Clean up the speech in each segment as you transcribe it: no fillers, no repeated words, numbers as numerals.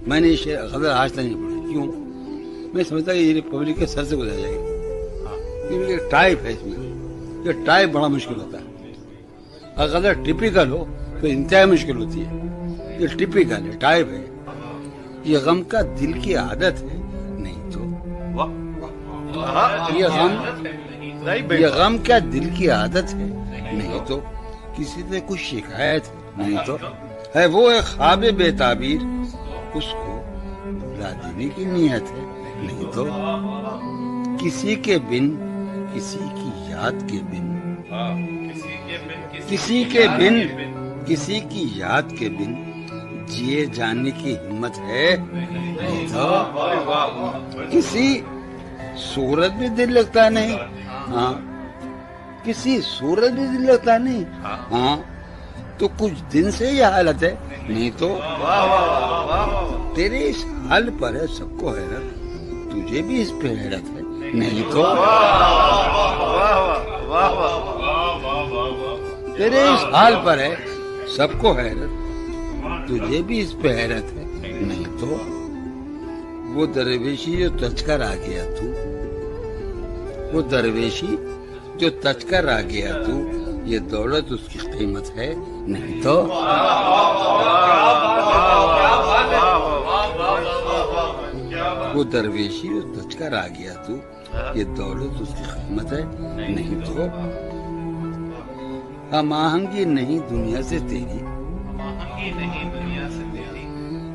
میں نے یہ غزل آج تک نہیں پڑھی. کیوں؟ میں سمجھتا کہ یہ پبلک کے سر سے گزر جائے گی. کیونکہ ٹائپ ہے اس میں. یہ ٹائپ بڑا مشکل ہوتا ہے. اگر غزل ٹپیکل ہو تو انتہائی مشکل ہوتی ہے. یہ ٹپیکل ہے، ٹائپ ہے. یہ غم کا دل کی عادت ہے، نہیں تو یہ غم کیا دل کی عادت ہے، نہیں تو کسی سے کچھ شکایت ہے، نہیں تو ہے وہ ایک خواب بے تعبیر، اس کو بھلا دینے کی نیت ہے، نہیں تو کسی کے بن کسی کی یاد کے بن کسی کی یاد کے بن جیے جانے کی ہمت ہے، نہیں تو کسی صورت بھی دل لگتا نہیں. ہاں کسی صورت بھی دل لگتا نہیں. ہاں تو کچھ دن سے یہ حالت ہے، نہیں تو تیرے اس حال پر ہے سب کو حیرت، تجھے بھی اس پہ حیرت ہے، نہیں تو تیرے اس حال پر ہے سب کو حیرت، تجھے بھی اس پہ حیرت ہے، نہیں تو وہ درویشی جو تج کر آ گیا تو، وہ درویشی جو تج کر آ گیا تو، یہ دولت اس کی قیمت ہے، نہیں تو وہ درویشی جو تج کر آ گیا تو، یہ دولت اس کی قیمت ہے، نہیں تو ہم آہنگی نہیں دنیا سے تیری،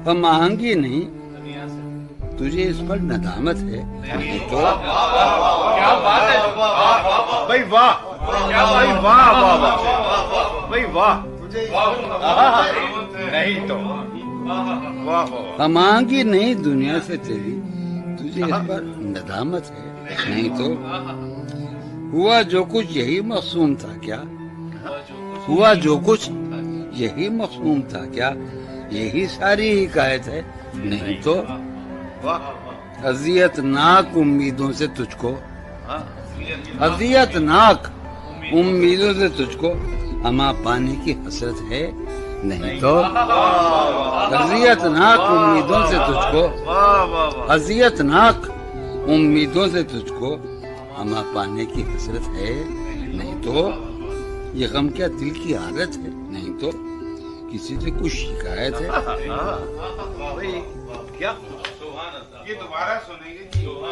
ہم آہنگی نہیں تجھے اس پر ندامت ہے، نہیں تو بھائی واہ بھائی واہ بھائی واہ نہیں تو ہم آہنگی نہیں دنیا سے تیری، تجھے اس پر ندامت ہے، نہیں تو ہوا جو کچھ یہی مقصود تھا کیا، ہوا جو کچھ یہی مقصود تھا کیا، یہی ساری حکایت ہے، نہیں تو اذیت ناک امیدوں سے تجھ کو، اذیت ناک امیدوں سے تجھ کو اما پانے کی حسرت ہے، نہیں تو اذیت ناک امیدوں سے تجھ کو، اذیت ناک امیدوں سے تجھ کو اما پانے کی حسرت ہے، نہیں تو یہ غم کیا دل کی عادت ہے، نہیں تو کسی سے کچھ شکایت ہے. کیا یہ دوبارہ سنیں گے.